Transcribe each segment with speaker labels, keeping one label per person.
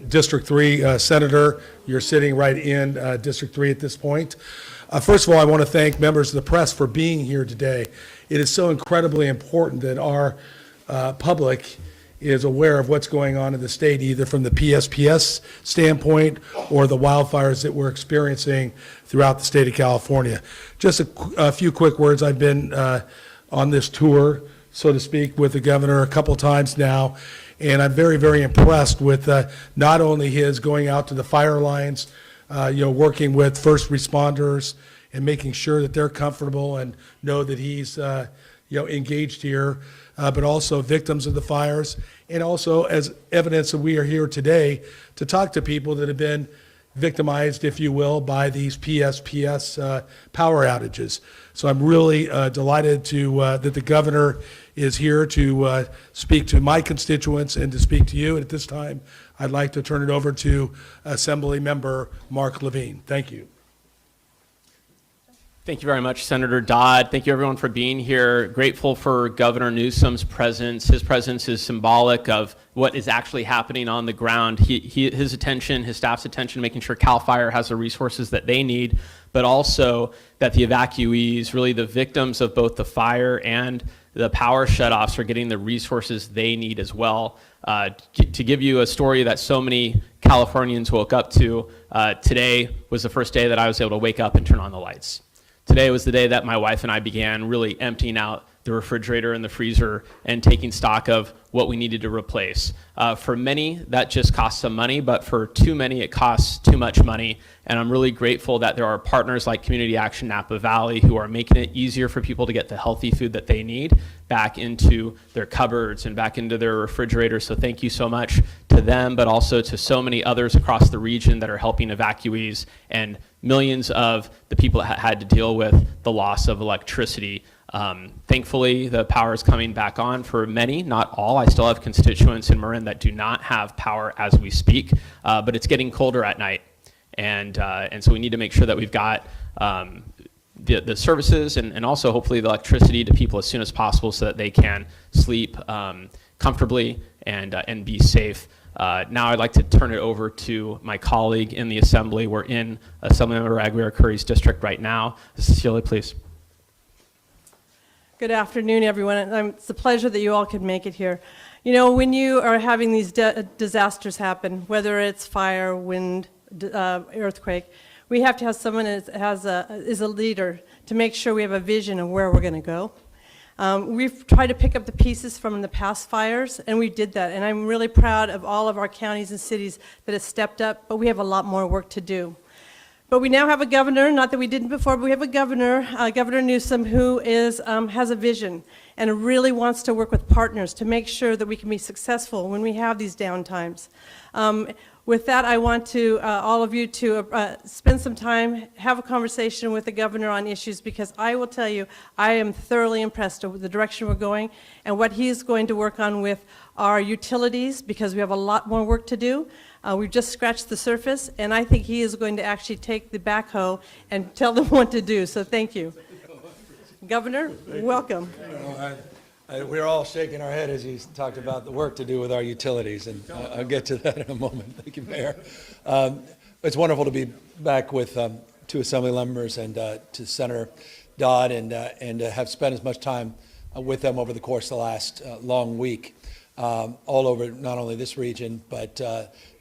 Speaker 1: District 3 Senator. You're sitting right in District 3 at this point. First of all, I want to thank members of the press for being here today. It is so incredibly important that our public is aware of what's going on in the state, either from the PSPS standpoint or the wildfires that we're experiencing throughout the state of California. Just a few quick words. I've been on this tour, so to speak, with the governor a couple times now, and I'm very, very impressed with not only his going out to the fire lines, working with first responders and making sure that they're comfortable and know that he's engaged here, but also victims of the fires, and also as evidence that we are here today to talk to people that have been victimized, if you will, by these PSPS power outages. So I'm really delighted that the governor is here to speak to my constituents and to speak to you. And at this time, I'd like to turn it over to Assembly Member Mark Levine. Thank you.
Speaker 2: Thank you very much, Senator Dodd. Thank you, everyone, for being here. Grateful for Governor Newsom's presence. His presence is symbolic of what is actually happening on the ground. His attention, his staff's attention, making sure CAL FIRE has the resources that they need, but also that the evacuees, really the victims of both the fire and the power shutoffs, are getting the resources they need as well. To give you a story that so many Californians woke up to, today was the first day that I was able to wake up and turn on the lights. Today was the day that my wife and I began really emptying out the refrigerator and the freezer and taking stock of what we needed to replace. For many, that just costs some money, but for too many, it costs too much money. And I'm really grateful that there are partners like Community Action Napa Valley who are making it easier for people to get the healthy food that they need back into their cupboards and back into their refrigerators. So thank you so much to them, but also to so many others across the region that are helping evacuees and millions of the people that had to deal with the loss of electricity. Thankfully, the power is coming back on for many, not all. I still have constituents in Marin that do not have power as we speak, but it's getting colder at night. And so we need to make sure that we've got the services and also hopefully the electricity to people as soon as possible so that they can sleep comfortably and be safe. Now I'd like to turn it over to my colleague in the Assembly. We're in Assemblymember Aguirre-Curry's district right now. Cecilia, please.
Speaker 3: Good afternoon, everyone. It's a pleasure that you all could make it here. You know, when you are having these disasters happen, whether it's fire, wind, earthquake, we have to have someone that is a leader to make sure we have a vision of where we're going to go. We've tried to pick up the pieces from the past fires, and we did that. And I'm really proud of all of our counties and cities that have stepped up, but we have a lot more work to do. But we now have a governor, not that we didn't before, but we have a governor, Governor Newsom, who has a vision and really wants to work with partners to make sure that we can be successful when we have these downtimes. With that, I want to all of you to spend some time, have a conversation with the governor on issues, because I will tell you, I am thoroughly impressed with the direction we're going and what he's going to work on with our utilities, because we have a lot more work to do. We've just scratched the surface, and I think he is going to actually take the backhoe and tell them what to do. So thank you. Governor, welcome.
Speaker 4: We're all shaking our head as he talked about the work to do with our utilities, and I'll get to that in a moment. Thank you, Mayor. It's wonderful to be back with two Assembly members and to Senator Dodd, and have spent as much time with them over the course of the last long week. All over not only this region, but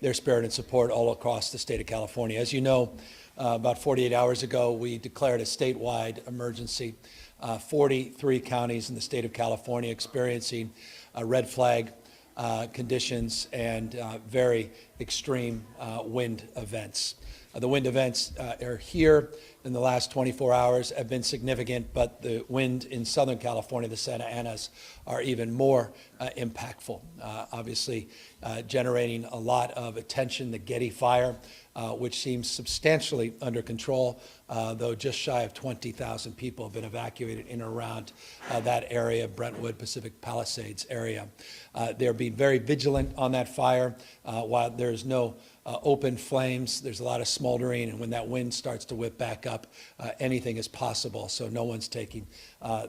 Speaker 4: their spirit and support all across the state of California. As you know, about 48 hours ago, we declared a statewide emergency. 43 counties in the state of California experiencing red flag conditions and very extreme wind events. The wind events are here in the last 24 hours, have been significant, but the wind in Southern California, the Santa Anas, are even more impactful. Obviously, generating a lot of attention, the Kincade Fire, which seems substantially under control, though just shy of 20,000 people have been evacuated in and around that area, Brentwood, Pacific Palisades area. They're being very vigilant on that fire. While there's no open flames, there's a lot of smoldering, and when that wind starts to whip back up, up, anything is possible. So no one's taking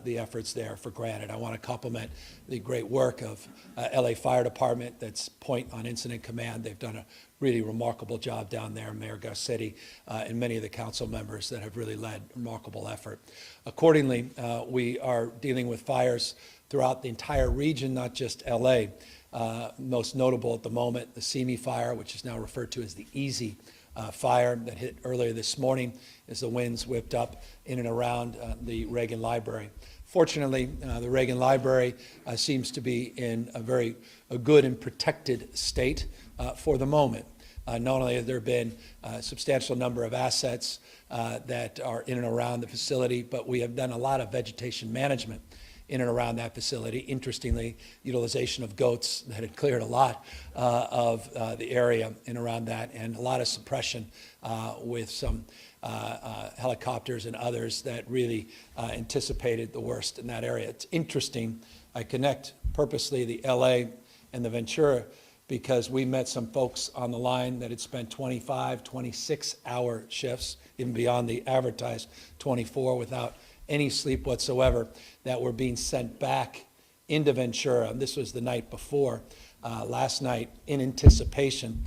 Speaker 4: the efforts there for granted. I want to compliment the great work of LA Fire Department, that's point on incident command. They've done a really remarkable job down there, Mayor Garcetti, and many of the council members that have really led remarkable effort. Accordingly, we are dealing with fires throughout the entire region, not just LA. Most notable at the moment, the Simi fire, which is now referred to as the Easy fire that hit earlier this morning as the winds whipped up in and around the Reagan Library. Fortunately, the Reagan Library seems to be in a good and protected state for the moment. Not only have there been a substantial number of assets that are in and around the facility, but we have done a lot of vegetation management in and around that facility. Interestingly, utilization of goats that had cleared a lot of the area in and around that, and a lot of suppression with some helicopters and others that really anticipated the worst in that area. It's interesting, I connect purposely the LA and the Ventura because we met some folks on the line that had spent 25, 26-hour shifts, even beyond the advertised 24, without any sleep whatsoever, that were being sent back into Ventura. And this was the night before, last night, in anticipation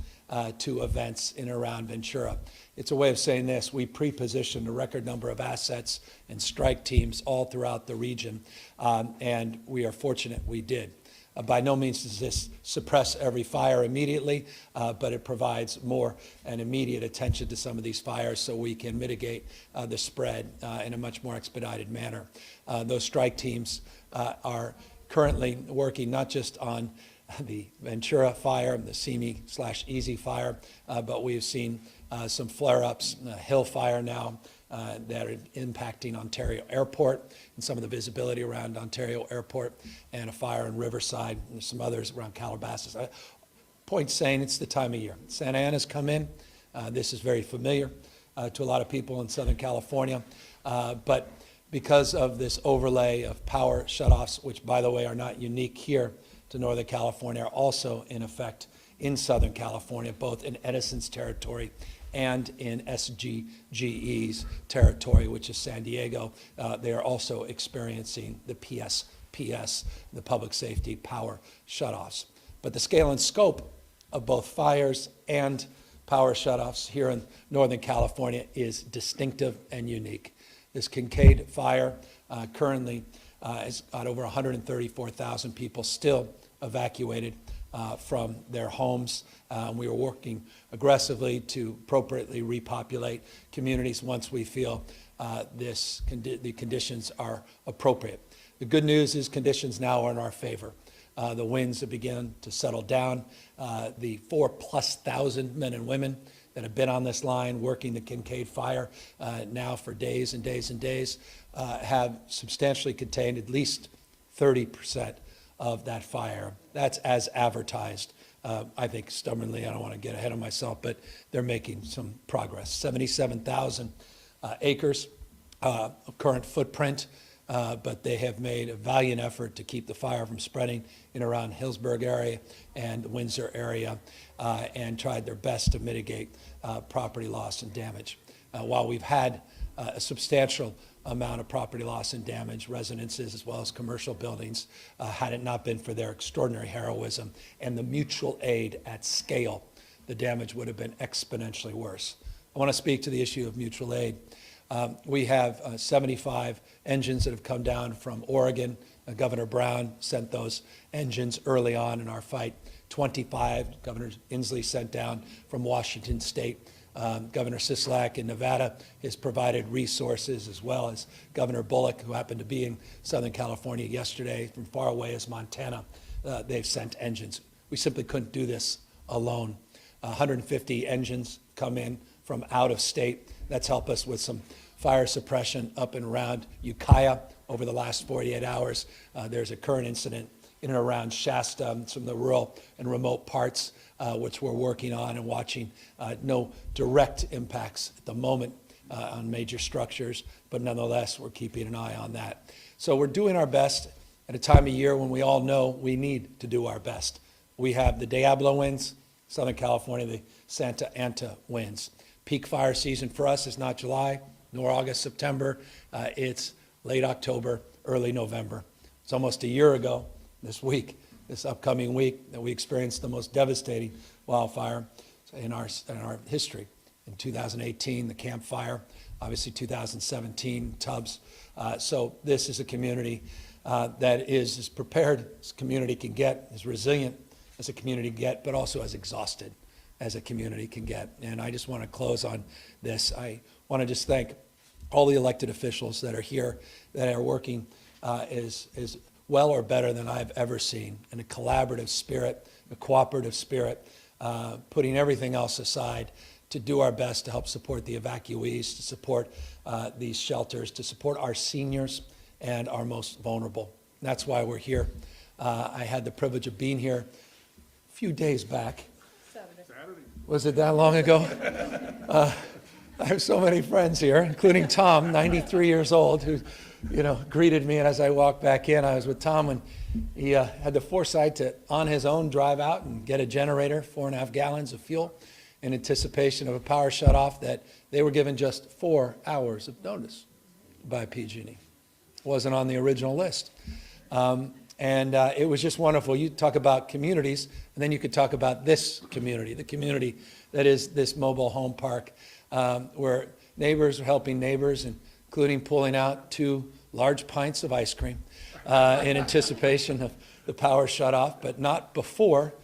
Speaker 4: to events in and around Ventura. It's a way of saying this: we pre-positioned a record number of assets and strike teams all throughout the region, and we are fortunate we did. By no means does this suppress every fire immediately, but it provides more and immediate attention to some of these fires so we can mitigate the spread in a much more expedited manner. Those strike teams are currently working not just on the Ventura fire, the Simi/Easy fire, but we've seen some flare-ups, Hill fire now, that are impacting Ontario Airport and some of the visibility around Ontario Airport, and a fire in Riverside, and there's some others around Calabasas. Point saying, it's the time of year. Santa Ana's come in. This is very familiar to a lot of people in Southern California, but because of this overlay of power shutoffs, which by the way are not unique here to Northern California, are also in effect in Southern California, both in Edison's territory and in SGGE's territory, which is San Diego. They are also experiencing the PSPS, the public safety power shutoffs. But the scale and scope of both fires and power shutoffs here in Northern California is distinctive and unique. This Kincade Fire currently has got over 134,000 people still evacuated from their homes. We are working aggressively to appropriately repopulate communities once we feel the conditions are appropriate. The good news is conditions now are in our favor. The winds have begun to settle down. The 4,000+ men and women that have been on this line working the Kincade Fire now for days and days and days have substantially contained at least 30% of that fire. That's as advertised. I think stubbornly, I don't want to get ahead of myself, but they're making some progress. 77,000 acres of current footprint, but they have made a valiant effort to keep the fire from spreading in around Hillsburg area and the Windsor area, and tried their best to mitigate property loss and damage. While we've had a substantial amount of property loss and damage, residences as well as commercial buildings, had it not been for their extraordinary heroism and the mutual aid at scale, the damage would have been exponentially worse. I want to speak to the issue of mutual aid. We have 75 engines that have come down from Oregon. Governor Brown sent those engines early on in our fight. 25 Governor Inslee sent down from Washington State. Governor Sisolak in Nevada has provided resources, as well as Governor Bullock, who happened to be in Southern California yesterday from far away as Montana. They've sent engines. We simply couldn't do this alone. 150 engines come in from out of state. That's helped us with some fire suppression up and around Ukiah over the last 48 hours. There's a current incident in and around Shasta, some of the rural and remote parts, which we're working on and watching. No direct impacts at the moment on major structures, but nonetheless, we're keeping an eye on that. So we're doing our best at a time of year when we all know we need to do our best. We have the Diablo winds, Southern California, the Santa Ana winds. Peak fire season for us is not July, nor August, September. It's late October, early November. It's almost a year ago this upcoming week, that we experienced the most devastating wildfire in our history. In 2018, the Camp Fire, obviously 2017, Tubbs. So this is a community that is as prepared as a community can get, as resilient as a community can get, but also as exhausted as a community can get. And I just want to close on this. I want to just thank all the elected officials that are here, that are working as well or better than I've ever seen, in a collaborative spirit, a cooperative spirit, putting everything else aside to do our best to help support the evacuees, to support these shelters, to support our seniors and our most vulnerable. And that's why we're here. I had the privilege of being here a few days back. Saturday. Was it that long ago? I have so many friends here, including Tom, 93 years old, who greeted me. And as I walked back in, I was with Tom when he had the foresight to, on his own, drive out and get a generator, 4.5 gallons of fuel, in anticipation of a power shutoff that they were given just 4 hours of notice by PG&E. It wasn't on the original list. And it was just wonderful. You talk about communities, and then you could talk about this community, the community that is this mobile home park, where neighbors are helping neighbors, including pulling out 2 large pints of ice cream in anticipation of the power shutoff, but not before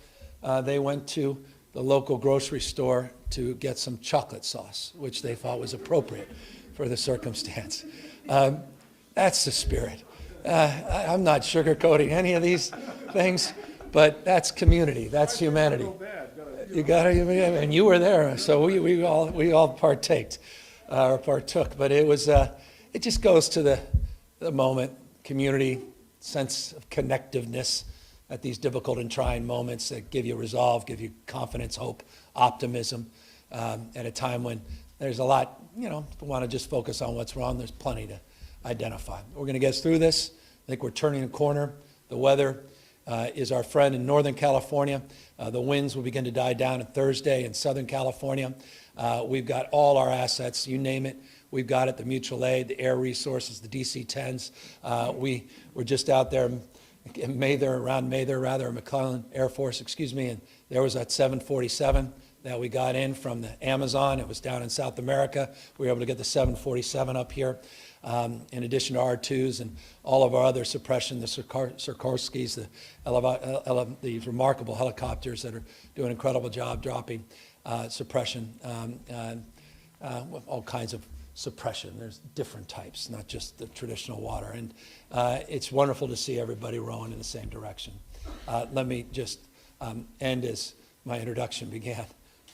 Speaker 4: they went to the local grocery store to get some chocolate sauce, which they thought was appropriate for the circumstance. That's the spirit. I'm not sugarcoating any of these things, but that's community. That's humanity. You got to, and you were there, so we all partook. But it was, it just goes to the moment, community, sense of connectiveness at these difficult and trying moments that give you resolve, give you confidence, hope, optimism, at a time when there's a lot, if we want to just focus on what's wrong, there's plenty to identify. We're going to get through this. I think we're turning a corner. The weather is our friend in Northern California. The winds will begin to die down on Thursday in Southern California. We've got all our assets, you name it. We've got it, the mutual aid, the air resources, the DC-10s. We were just out there in McClellan Air Force, and there was that 747 that we got in from the Amazon. It was down in South America. We were able to get the 747 up here, in addition to R2s and all of our other suppression, the Sikorsky's, these remarkable helicopters that are doing an incredible job dropping suppression, all kinds of suppression. There's different types, not just the traditional water. And it's wonderful to see everybody rowing in the same direction. Let me just end as my introduction began.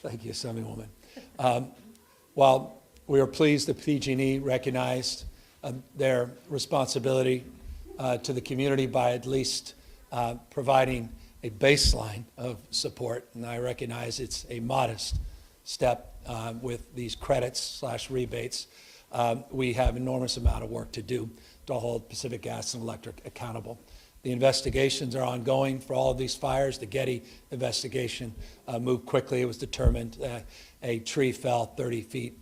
Speaker 4: Thank you, Assemblywoman. While we are pleased that PG&E recognized their responsibility to the community by at least providing a baseline of support, and I recognize it's a modest step with these credits/rebates, we have enormous amount of work to do to hold Pacific Gas and Electric accountable. The investigations are ongoing for all of these fires. The Getty investigation moved quickly. It was determined a tree fell 30 feet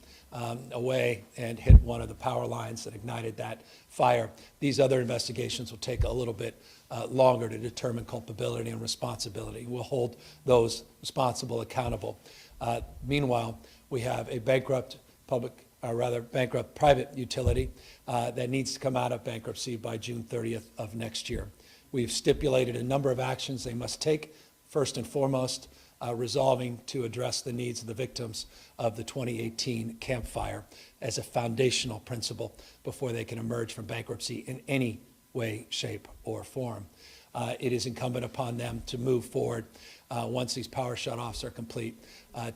Speaker 4: away and hit one of the power lines that ignited that fire. These other investigations will take a little bit longer to determine culpability and responsibility. We'll hold those responsible accountable. Meanwhile, we have a bankrupt private utility that needs to come out of bankruptcy by June 30th of next year. We've stipulated a number of actions they must take, first and foremost, resolving to address the needs of the victims of the 2018 Camp Fire as a foundational principle before they can emerge from bankruptcy in any way, shape, or form. It is incumbent upon them to move forward once these power shutoffs are complete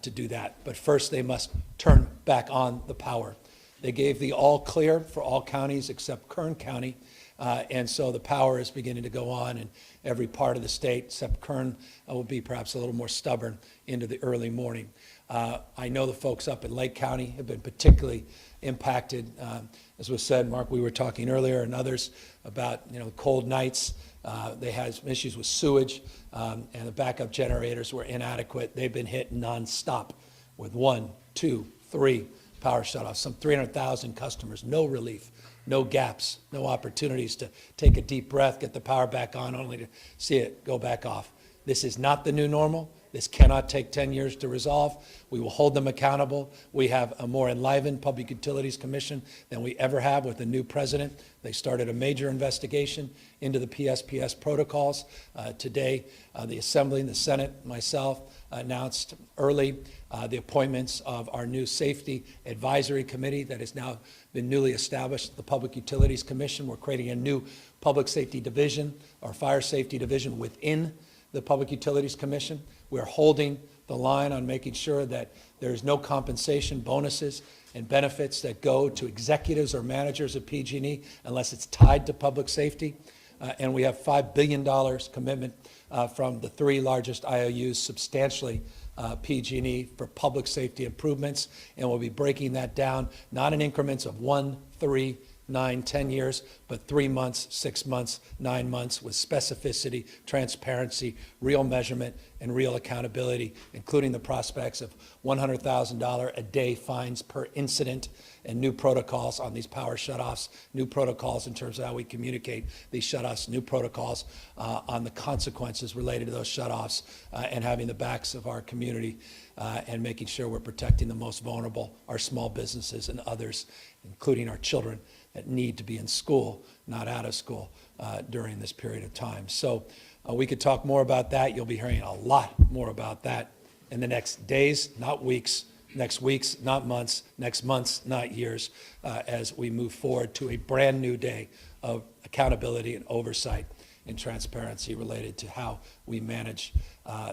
Speaker 4: to do that. But first, they must turn back on the power. They gave the all clear for all counties except Kern County, and so the power is beginning to go on in every part of the state, except Kern will be perhaps a little more stubborn into the early morning. I know the folks up in Lake County have been particularly impacted. As was said, Mark, we were talking earlier and others about cold nights. They had some issues with sewage, and the backup generators were inadequate. They've been hit nonstop with 1, 2, 3 power shutoffs, some 300,000 customers, no relief, no gaps, no opportunities to take a deep breath, get the power back on, only to see it go back off. This is not the new normal. This cannot take 10 years to resolve. We will hold them accountable. We have a more enlivened Public Utilities Commission than we ever have with the new president. They started a major investigation into the PSPS protocols. Today, the Assembly and the Senate, myself, announced early the appointments of our new Safety Advisory Committee that has now been newly established, the Public Utilities Commission. We're creating a new Public Safety Division or Fire Safety Division within the Public Utilities Commission. We're holding the line on making sure that there's no compensation, bonuses, and benefits that go to executives or managers of PG&E unless it's tied to public safety. And we have $5 billion commitment from the three largest IOUs, substantially PG&E, for public safety improvements. And we'll be breaking that down, not in increments of 1, 3, 9, 10 years, but 3 months, 6 months, 9 months with specificity, transparency, real measurement, and real accountability, including the prospects of $100,000 a day fines per incident and new protocols on these power shutoffs, new protocols in terms of how we communicate these shutoffs, new protocols on the consequences related to those shutoffs, and having the backs of our community and making sure we're protecting the most vulnerable, our small businesses and others, including our children that need to be in school, not out of school during this period of time. So we could talk more about that. You'll be hearing a lot more about that in the next days, not weeks, next weeks, not months, next months, not years, as we move forward to a brand new day of accountability and oversight and transparency related to how we manage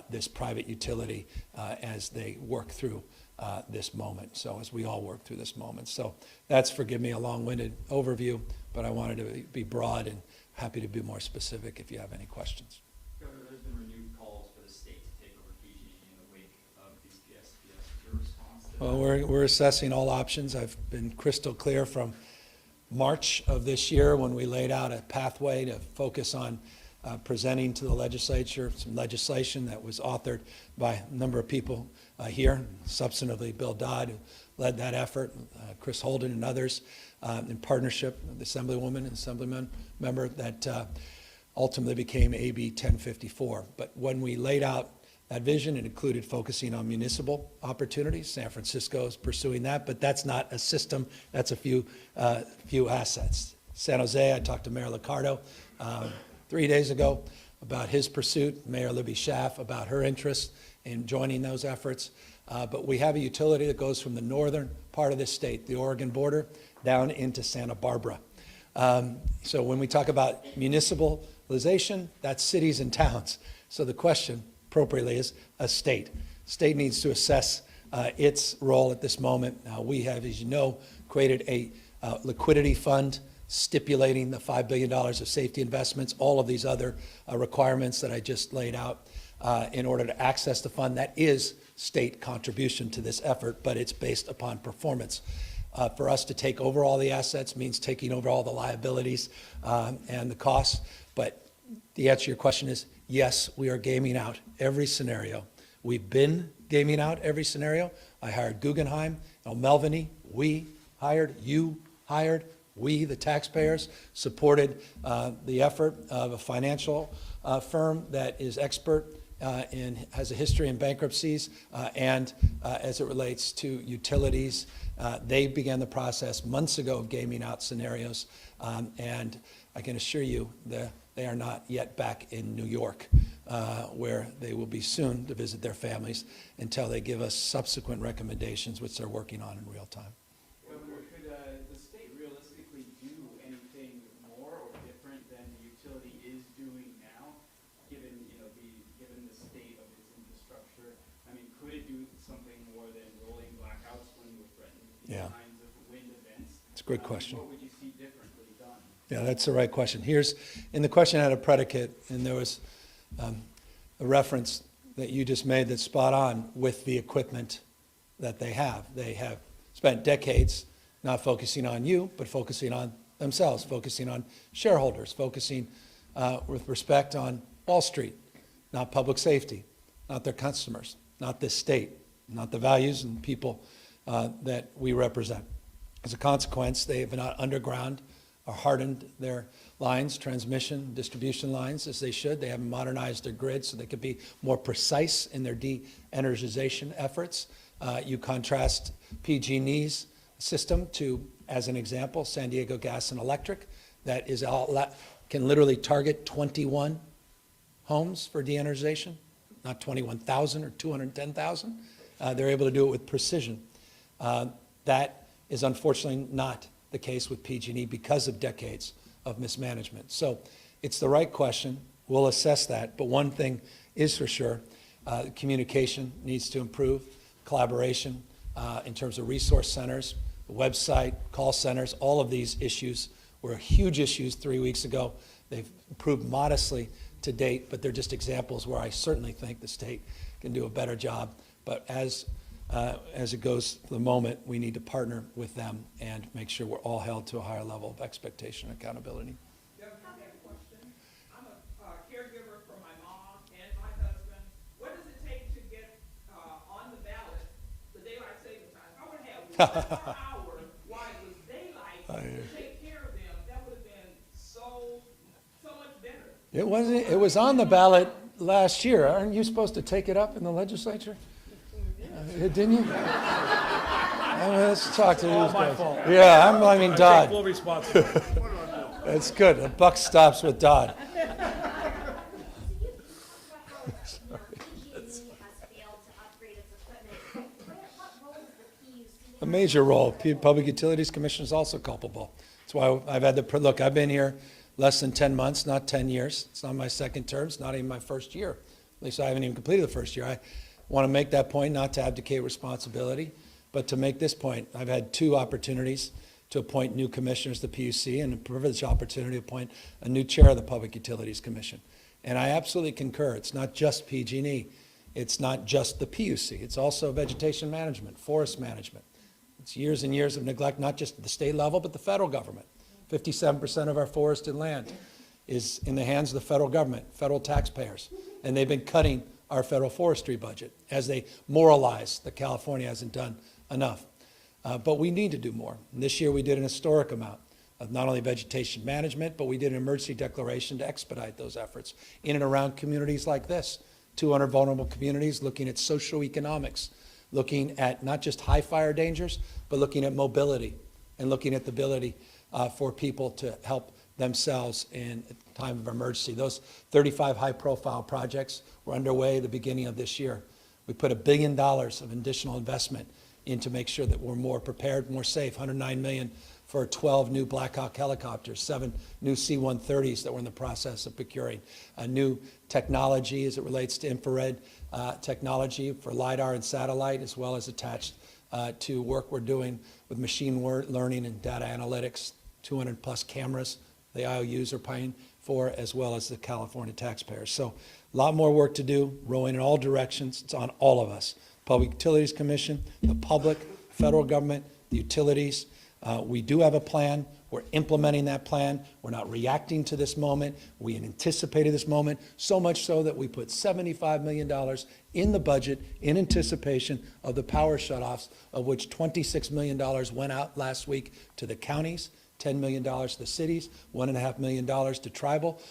Speaker 4: this private utility as they work through this moment. So as we all work through this moment. So that's, forgive me, a long-winded overview, but I wanted to be broad and happy to be more specific if you have any questions.
Speaker 5: Governor, there's been renewed calls for the state to take over PG&E in the wake of these PSPS. Your response to that?
Speaker 4: Well, we're assessing all options. I've been crystal clear from March of this year when we laid out a pathway to focus on presenting to the legislature some legislation that was authored by a number of people here, substantively Bill Dodd, who led that effort, Chris Holden and others, in partnership with the Assemblywoman and Assemblyman member that ultimately became AB 1054. But when we laid out that vision, it included focusing on municipal opportunities. San Francisco is pursuing that, but that's not a system. That's a few assets. San Jose, I talked to Mayor Liccardo 3 days ago about his pursuit, Mayor Libby Schaaf about her interest in joining those efforts. But we have a utility that goes from the northern part of the state, the Oregon border, down into Santa Barbara. So when we talk about municipalization, that's cities and towns. So the question appropriately is a state. State needs to assess its role at this moment. We have, as you know, created a liquidity fund stipulating the $5 billion of safety investments, all of these other requirements that I just laid out in order to access the fund. That is state contribution to this effort, but it's based upon performance. For us to take over all the assets means taking over all the liabilities and the costs. But the answer to your question is, yes, we are gaming out every scenario. We've been gaming out every scenario. I hired Guggenheim, Melvany. We hired, you hired, we, the taxpayers, supported the effort of a financial firm that is expert and has a history in bankruptcies and as it relates to utilities. They began the process months ago of gaming out scenarios, and I can assure you that they are not yet back in New York, where they will be soon to visit their families until they give us subsequent recommendations, which they're working on in real time.
Speaker 5: Governor, could the state realistically do anything more or different than the utility is doing now, given the state of its infrastructure? I mean, could it do something more than rolling blackouts when we're threatened with these kinds of wind events?
Speaker 4: It's a great question.
Speaker 5: What would you see differently done?
Speaker 4: Yeah, that's the right question. And the question had a predicate, and there was a reference that you just made that's spot on with the equipment that they have. They have spent decades not focusing on you, but focusing on themselves, focusing on shareholders, focusing with respect on Wall Street, not public safety, not their customers, not this state, not the values and people that we represent. As a consequence, they have not underground or hardened their lines, transmission, distribution lines, as they should. They haven't modernized their grid so they could be more precise in their de-energization efforts. You contrast PG&E's system to, as an example, San Diego Gas and Electric, that is can literally target 21 homes for de-energization, not 21,000 or 210,000. They're able to do it with precision. That is unfortunately not the case with PG&E because of decades of mismanagement. So it's the right question. We'll assess that. But one thing is for sure, communication needs to improve, collaboration in terms of resource centers, the website, call centers, all of these issues were huge issues 3 weeks ago. They've improved modestly to date, but they're just examples where I certainly think the state can do a better job. But as it goes for the moment, we need to partner with them and make sure we're all held to a higher level of expectation and accountability.
Speaker 6: I have a question. I'm a caregiver for my mom and my husband. What does it take to get on the ballot the daylight saving time? If I would have 1 more hour while it was daylight to take care of them, that would have been so much better.
Speaker 4: It was on the ballot last year. Aren't you supposed to take it up in the legislature? Didn't you? Let's talk to these guys. Yeah, I mean Dodd.
Speaker 1: Full responsibility.
Speaker 4: That's good. The buck stops with Dodd. A major role. Public Utilities Commission is also culpable. That's why I've had the look. I've been here less than 10 months, not 10 years. It's not my second term. It's not even my first year. At least I haven't even completed the first year. I want to make that point, not to abdicate responsibility, but to make this point. I've had 2 opportunities to appoint new commissioners to the PUC and a privileged opportunity to appoint a new chair of the Public Utilities Commission. And I absolutely concur. It's not just PG&E. It's not just the PUC. It's also vegetation management, forest management. It's years and years of neglect, not just at the state level, but the federal government. 57% of our forested land is in the hands of the federal government, federal taxpayers. And they've been cutting our federal forestry budget as they moralize that California hasn't done enough. But we need to do more. And this year we did an historic amount of not only vegetation management, but we did an emergency declaration to expedite those efforts in and around communities like this. 200 vulnerable communities, looking at socioeconomics, looking at not just high fire dangers, but looking at mobility and looking at the ability for people to help themselves in a time of emergency. Those 35 high-profile projects were underway at the beginning of this year. We put $1 billion of additional investment in to make sure that we're more prepared, more safe. $109 million for 12 new Black Hawk helicopters, 7 new C-130s that we're in the process of procuring, a new technology as it relates to infrared technology for LiDAR and satellite, as well as attached to work we're doing with machine learning and data analytics, 200 plus cameras the IOUs are paying for, as well as the California taxpayers. So a lot more work to do, rowing in all directions. It's on all of us. Public Utilities Commission, the public, federal government, the utilities. We do have a plan. We're implementing that plan. We're not reacting to this moment. We anticipated this moment, so much so that we put $75 million in the budget in anticipation of the power shutoffs, of which $26 million went out last week to the counties, $10 million to the cities, $1.5 million to tribal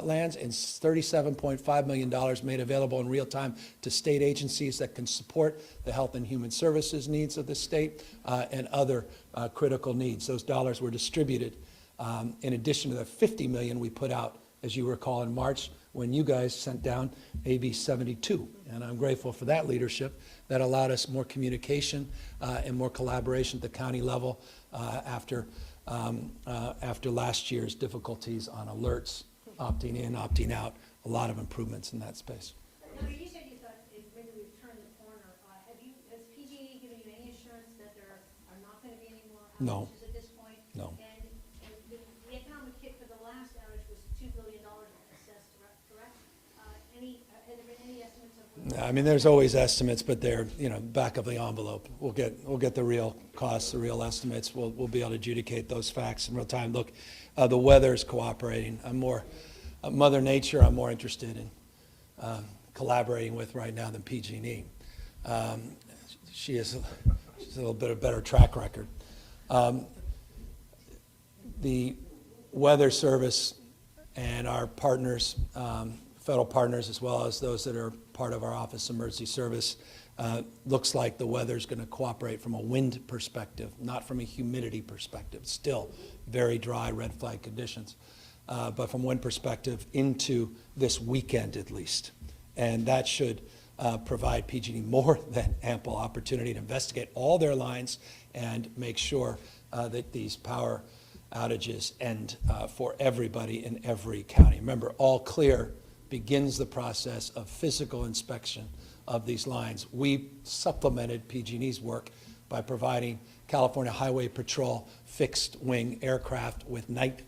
Speaker 4: lands, and $37.5 million made available in real time to state agencies that can support the health and human services needs of the state and other critical needs. Those dollars were distributed in addition to the $50 million we put out, as you recall, in March when you guys sent down AB 72. And I'm grateful for that leadership that allowed us more communication and more collaboration at the county level after last year's difficulties on alerts, opting in, opting out, a lot of improvements in that space.
Speaker 7: Now, you said you thought maybe we've turned the corner. Has PG&E given you any assurance that there are not going to be any more
Speaker 4: No.
Speaker 7: outages at this point?
Speaker 4: No.
Speaker 7: And the economic hit for the last outage was $2 billion assessed, correct? Has there been any estimates of what?
Speaker 4: I mean, there's always estimates, but they're, back of the envelope. We'll get the real costs, the real estimates. We'll be able to adjudicate those facts in real time. Look, the weather's cooperating. Mother Nature, I'm more interested in collaborating with right now than PG&E. She is Just a little bit of better track record. The Weather Service and our partners, federal partners, as well as those that are part of our Office of Emergency Service, looks like the weather's going to cooperate from a wind perspective, not from a humidity perspective. Still very dry, red flag conditions, but from wind perspective into this weekend at least. And that should provide PG&E more than ample opportunity to investigate all their lines and make sure that these power outages end for everybody in every county. Remember, all clear begins the process of physical inspection of these lines. We supplemented PG&E's work by providing California Highway Patrol fixed wing aircraft with night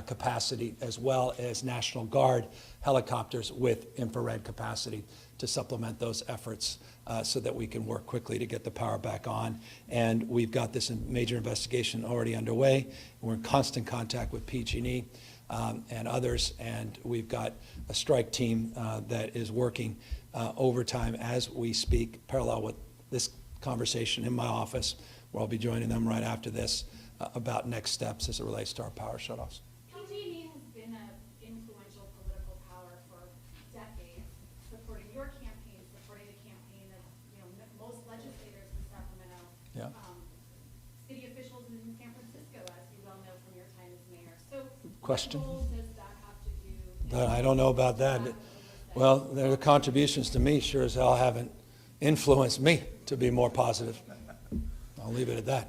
Speaker 4: capacity, as well as National Guard helicopters with infrared capacity to supplement those efforts so that we can work quickly to get the power back on. And we've got this major investigation already underway. We're in constant contact with PG&E and others, and we've got a strike team that is working overtime as we speak, parallel with this conversation in my office, where I'll be joining them right after this about next steps as it relates to our power shutoffs.
Speaker 8: PG&E has been an influential political power for decades, supporting your campaign, supporting the campaign of most legislators in Sacramento,
Speaker 4: Yeah.
Speaker 8: city officials in San Francisco, as you well know from your time as mayor. So,
Speaker 4: Question?
Speaker 8: what role does that have to do?
Speaker 4: I don't know about that. Well, their contributions to me sure as hell haven't influenced me to be more positive. I'll leave it at that.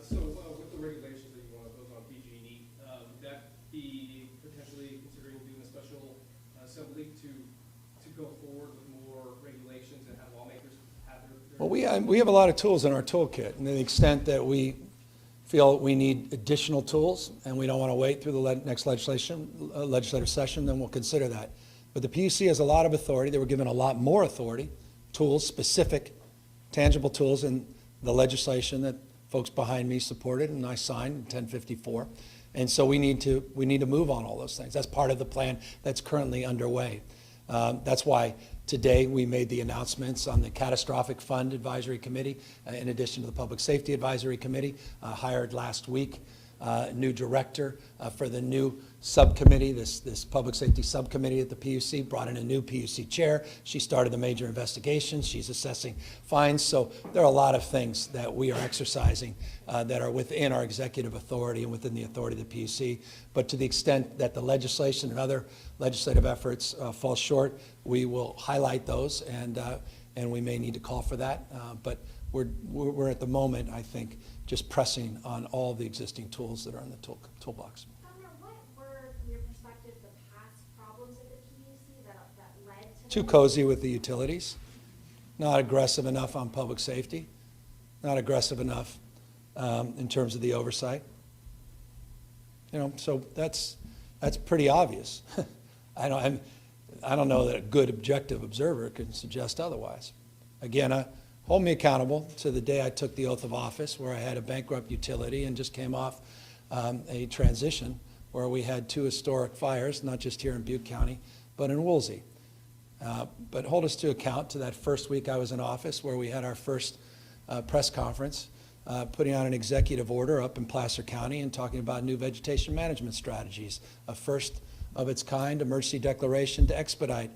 Speaker 9: So with the regulations that you want to impose on PG&E, would that be potentially considering doing a special assembly to go forward with more regulations and have lawmakers have their
Speaker 4: Well, we have a lot of tools in our toolkit, and to the extent that we feel we need additional tools and we don't want to wait through the next legislative session, then we'll consider that. But the PUC has a lot of authority. They were given a lot more authority, tools, specific, tangible tools in the legislation that folks behind me supported and I signed in 1054. And so we need to move on all those things. That's part of the plan that's currently underway. That's why today we made the announcements on the Catastrophic Fund Advisory Committee, in addition to the Public Safety Advisory Committee, hired last week, new director for the new subcommittee, this public safety subcommittee at the PUC, brought in a new PUC chair. She started the major investigation. She's assessing fines. So there are a lot of things that we are exercising that are within our executive authority and within the authority of the PUC. But to the extent that the legislation and other legislative efforts fall short, we will highlight those, and we may need to call for that. But we're at the moment, I think, just pressing on all the existing tools that are in the toolbox.
Speaker 7: Governor, what were, from your perspective, the past problems at the PUC that led to
Speaker 4: Too
Speaker 7: this?
Speaker 4: cozy with the utilities, not aggressive enough on public safety, not aggressive enough in terms of the oversight. So that's pretty obvious. I don't know that a good objective observer could suggest otherwise. Again, hold me accountable to the day I took the oath of office, where I had a bankrupt utility and just came off a transition where we had 2 historic fires, not just here in Butte County, but in Woolsey. But hold us to account to that first week I was in office, where we had our first press conference, putting out an executive order up in Placer County and talking about new vegetation management strategies, a first of its kind emergency declaration to expedite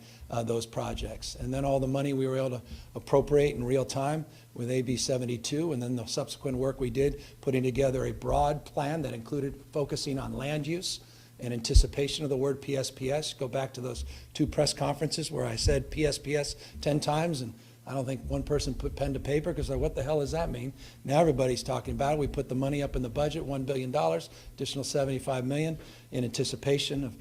Speaker 4: those projects. And then all the money we were able to appropriate in real time with AB 72, and then the subsequent work we did, putting together a broad plan that included focusing on land use in anticipation of the word PSPS. Go back to those 2 press conferences where I said PSPS 10 times, and I don't think one person put pen to paper because what the hell does that mean? Now everybody's talking about it. We put the money up in the budget, $1 billion, additional $75 million in anticipation of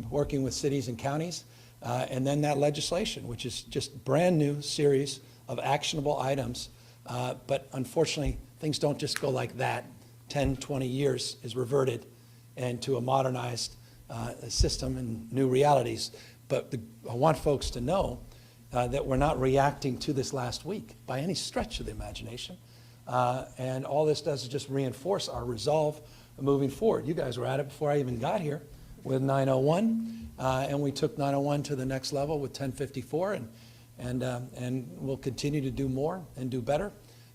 Speaker 4: working with cities and counties. And then that legislation, which is just brand new series of actionable items. But unfortunately, things don't just go like that. 10, 20 years is reverted into a modernized system and new realities. But I want folks to know that we're not reacting to this last week by any stretch of the imagination. And all this does is just reinforce our resolve moving forward. You guys were at it before I even got here with 901, and we took 901 to the next level with 1054, and we'll continue to do more and do better.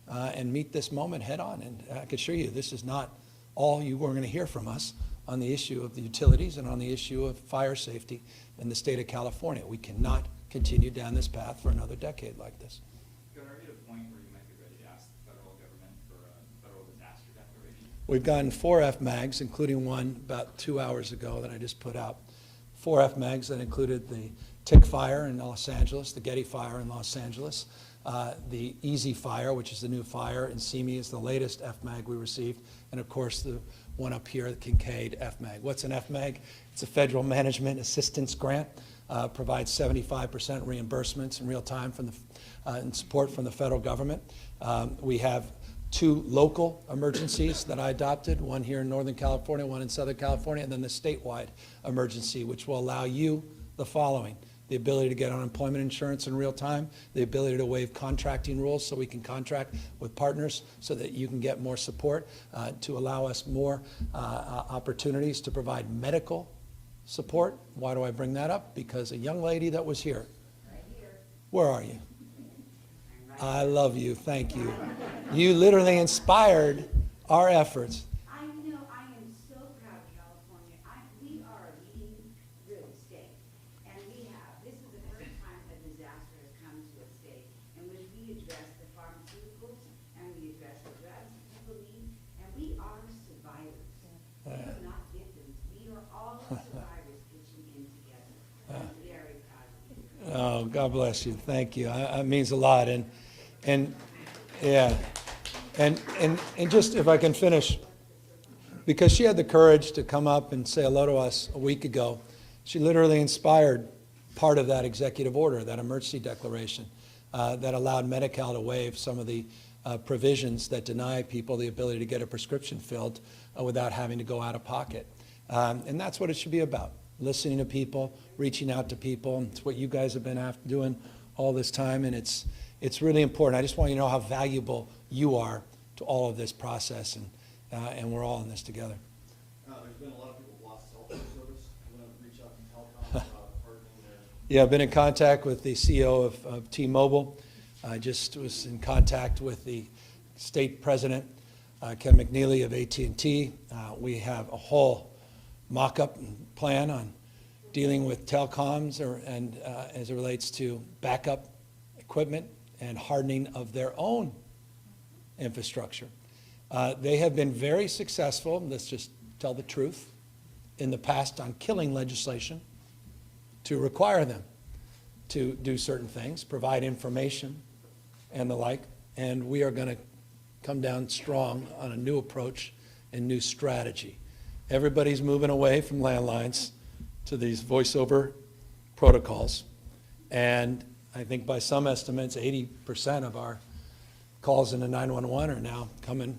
Speaker 4: and meet this moment head on. And I can assure you, this is not all you are going to hear from us on the issue of the utilities and on the issue of fire safety in the state of California. We cannot continue down this path for another decade like this.
Speaker 5: Governor, are you at a point where you might be ready to ask the federal government for a federal disaster declaration?
Speaker 4: We've gotten 4 FMAGs, including one about 2 hours ago that I just put out. 4 FMAGs that included the Tick Fire in Los Angeles, the Getty Fire in Los Angeles, the Easy Fire, which is the new fire in Simi, is the latest FMAG we received, and of course the one up here, the Kincade FMAG. What's an FMAG? It's a federal management assistance grant, provides 75% reimbursements in real time from the, and support from the federal government. We have 2 local emergencies that I adopted, one here in Northern California, one in Southern California, and then the statewide emergency, which will allow you the following: the ability to get unemployment insurance in real time, the ability to waive contracting rules so we can contract with partners so that you can get more support, to allow us more opportunities to provide medical support. Why do I bring that up? Because a young lady that was here. Right here. Where are you? I love you. Thank you. You literally inspired our efforts.
Speaker 10: I know, I am so proud of California. We are a leading real state. And this is the first time a disaster has come to a state in which we address the pharmaceuticals and we address the drugs people need. And we are survivors. We are not victims. We are all survivors pitching in together. I'm very proud of you.
Speaker 4: Oh, God bless you. Thank you. It means a lot. And yeah, and just if I can finish, because she had the courage to come up and say hello to us a week ago, she literally inspired part of that executive order, that emergency declaration, that allowed Medi-Cal to waive some of the provisions that deny people the ability to get a prescription filled without having to go out of pocket. And that's what it should be about: listening to people, reaching out to people. It's what you guys have been doing all this time, and it's really important. I just want you to know how valuable you are to all of this process, and we're all in this together.
Speaker 11: There's been a lot of people who've lost cell phone service. I'm going to reach out to telecom about hardening their...
Speaker 4: Yeah, I've been in contact with the CEO of T-Mobile. I just was in contact with the state president, Ken McNeely of AT&T. We have a whole mock-up plan on dealing with telecoms and as it relates to backup equipment and hardening of their own infrastructure. They have been very successful, let's just tell the truth, in the past on killing legislation to require them to do certain things, provide information and the like, and we are going to come down strong on a new approach and new strategy. Everybody's moving away from landlines to these voice-over protocols, and I think by some estimates, 80% of our calls into 911 are now coming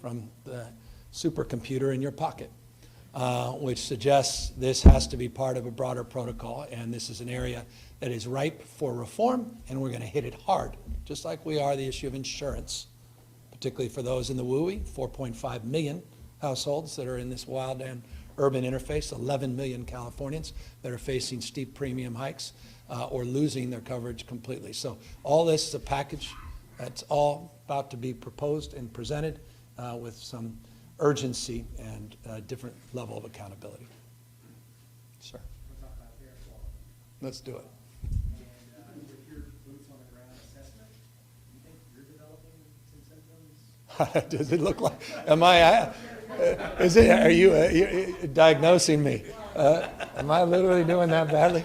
Speaker 4: from the supercomputer in your pocket, which suggests this has to be part of a broader protocol, and this is an area that is ripe for reform, and we're going to hit it hard, just like we are the issue of insurance, particularly for those in the WUI, 4.5 million households that are in this wild and urban interface, 11 million Californians that are facing steep premium hikes or losing their coverage completely. So all this is a package that's all about to be proposed and presented with some urgency and a different level of accountability. Sir.
Speaker 9: We'll talk about air quality.
Speaker 4: Let's do it.
Speaker 9: And with your boots on the ground assessment, do you think you're developing some symptoms?
Speaker 4: Does it look like, is it, are you diagnosing me? Am I literally doing that badly?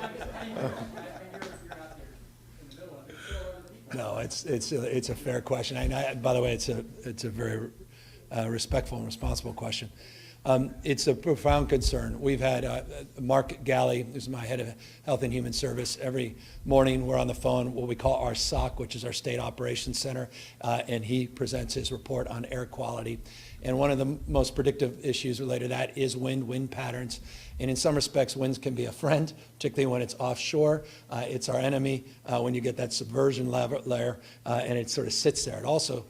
Speaker 4: No, it's a fair question. By the way, it's a very respectful and responsible question. It's a profound concern. We've had Mark Galley, who's my head of Health and Human Service. Every morning we're on the phone, what we call our SOC, which is our State Operations Center, and he presents his report on air quality. And one of the most predictive issues related to that is wind patterns. And in some respects, winds can be a friend, particularly when it's offshore. It's our enemy when you get that subversion layer, and it sort of sits there. It also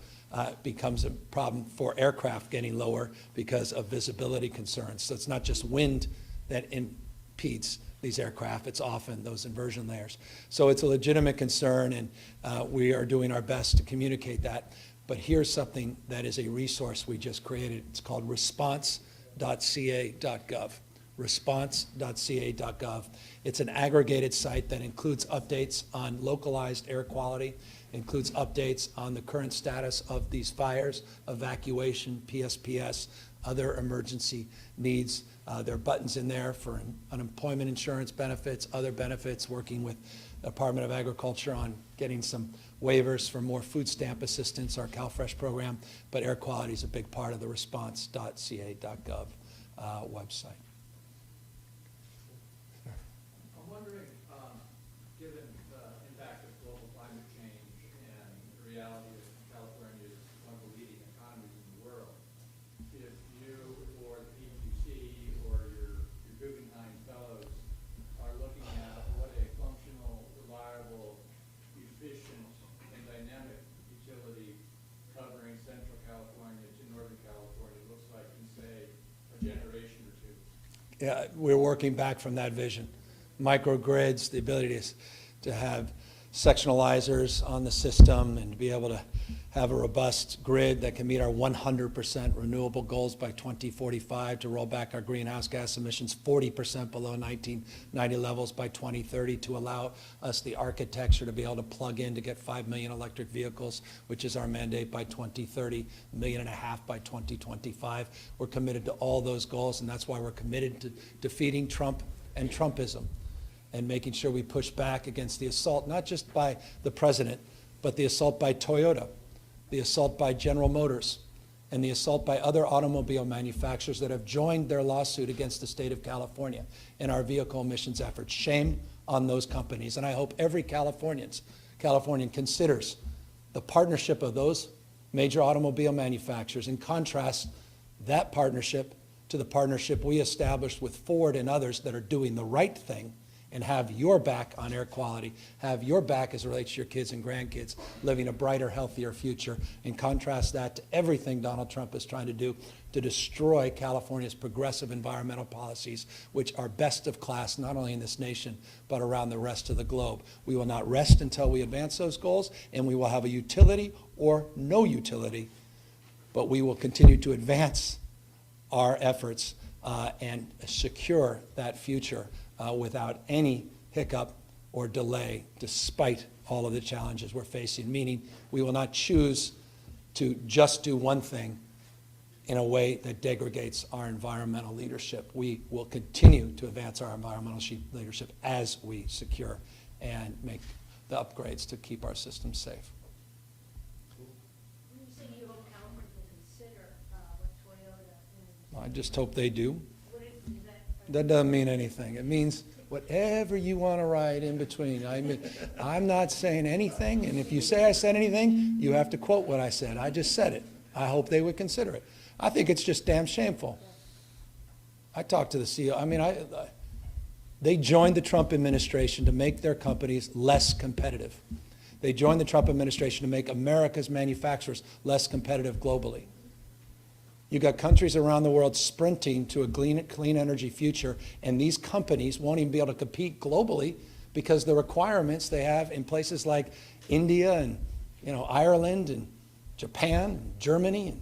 Speaker 4: becomes a problem for aircraft getting lower because of visibility concerns. So it's not just wind that impedes these aircraft, it's often those inversion layers. So it's a legitimate concern, and we are doing our best to communicate that. But here's something that is a resource we just created. It's called response.ca.gov. Response.ca.gov. It's an aggregated site that includes updates on localized air quality, includes updates on the current status of these fires, evacuation, PSPS, other emergency needs. There are buttons in there for unemployment insurance benefits, other benefits, working with the Department of Agriculture on getting some waivers for more food stamp assistance, our CalFresh program, but air quality is a big part of the response.ca.gov website.
Speaker 11: I'm wondering, given the impact of global climate change and the reality that California is one of the leading economies in the world, if you or the PQC or your Guggenheim Fellows are looking at what a functional, reliable, efficient, and dynamic utility covering Central California to Northern California looks like in, say, a generation or two.
Speaker 4: Yeah, we're working back from that vision. Microgrids, the ability to have sectionalizers on the system and to be able to have a robust grid that can meet our 100% renewable goals by 2045, to roll back our greenhouse gas emissions 40% below 1990 levels by 2030, to allow us the architecture to be able to plug in to get 5 million electric vehicles, which is our mandate by 2030, 1.5 million by 2025. We're committed to all those goals, and that's why we're committed to defeating Trump and Trumpism, and making sure we push back against the assault, not just by the president, but the assault by Toyota, the assault by General Motors, and the assault by other automobile manufacturers that have joined their lawsuit against the state of California in our vehicle emissions efforts. Shame on those companies. And I hope every Californian considers the partnership of those major automobile manufacturers, and contrasts that partnership to the partnership we established with Ford and others that are doing the right thing and have your back on air quality, have your back as it relates to your kids and grandkids living a brighter, healthier future, and contrast that to everything Donald Trump is trying to do to destroy California's progressive environmental policies, which are best of class, not only in this nation, but around the rest of the globe. We will not rest until we advance those goals, and we will have a utility or no utility, but we will continue to advance our efforts and secure that future without any hiccup or delay, despite all of the challenges we're facing, meaning we will not choose to just do one thing in a way that degrades our environmental leadership. We will continue to advance our environmental leadership as we secure and make the upgrades to keep our system safe.
Speaker 7: When you say you hope California will consider what Toyota and
Speaker 4: I just hope they do.
Speaker 7: what is that?
Speaker 4: That doesn't mean anything. It means whatever you want to write in between. I mean, I'm not saying anything, and if you say I said anything, you have to quote what I said. I just said it. I hope they would consider it. I think it's just damn shameful. I talked to the CEO. I mean, they joined the Trump administration to make their companies less competitive. They joined the Trump administration to make America's manufacturers less competitive globally. You've got countries around the world sprinting to a clean energy future, and these companies won't even be able to compete globally because the requirements they have in places like India and Ireland and Japan and Germany and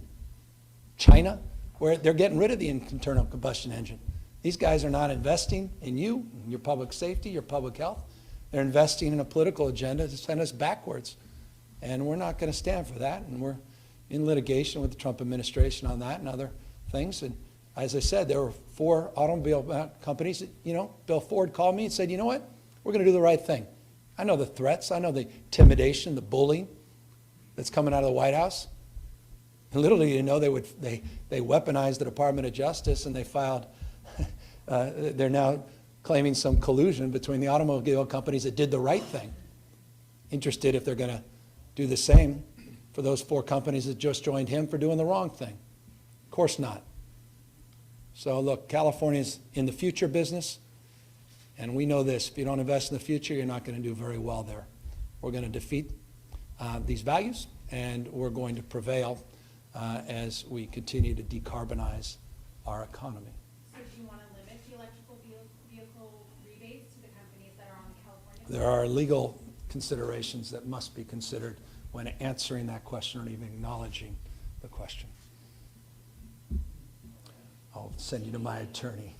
Speaker 4: China, where they're getting rid of the internal combustion engine. These guys are not investing in you, in your public safety, your public health. They're investing in a political agenda to send us backwards. And we're not going to stand for that, and we're in litigation with the Trump administration on that and other things. And as I said, there were 4 automobile companies that, Bill Ford called me and said, you know what, we're going to do the right thing. I know the threats, I know the intimidation, the bullying that's coming out of the White House. And literally, they weaponized the Department of Justice, and they filed, they're now claiming some collusion between the automobile companies that did the right thing, interested if they're going to do the same for those 4 companies that just joined him for doing the wrong thing. Of course not. So look, California's in the future business, and we know this. If you don't invest in the future, you're not going to do very well there. We're going to defeat these values, and we're going to prevail as we continue to decarbonize our economy.
Speaker 8: So do you want to limit the electrical vehicle rebates to the companies that are on the California?
Speaker 4: There are legal considerations that must be considered when answering that question or even acknowledging the question. I'll send you to my attorney.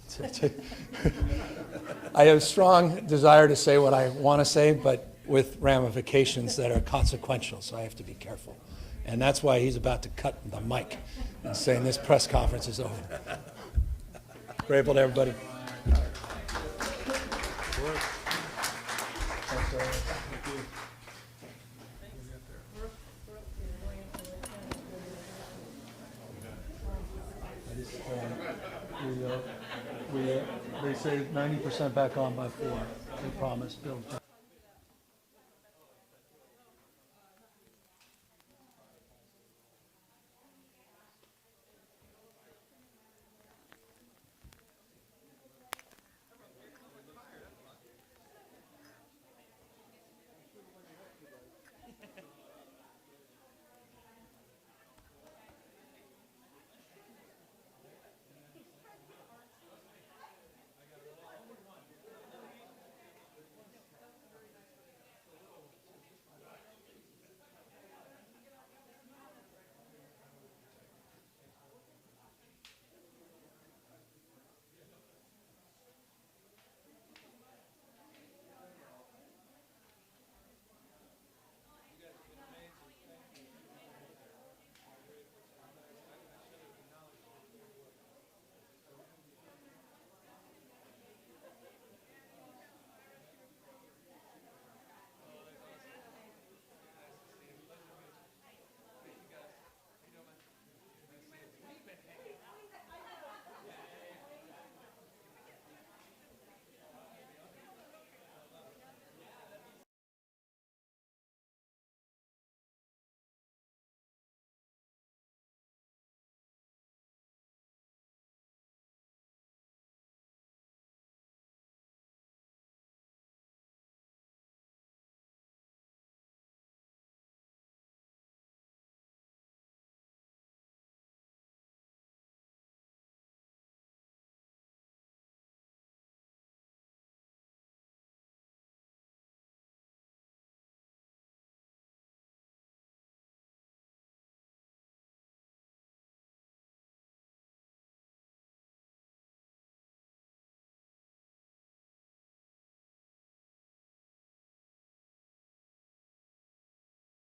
Speaker 4: I have a strong desire to say what I want to say, but with ramifications that are consequential, so I have to be careful. And that's why he's about to cut the mic and saying this press conference is over. Grateful to everybody. They say 90% back on by 4. They promised, Bill.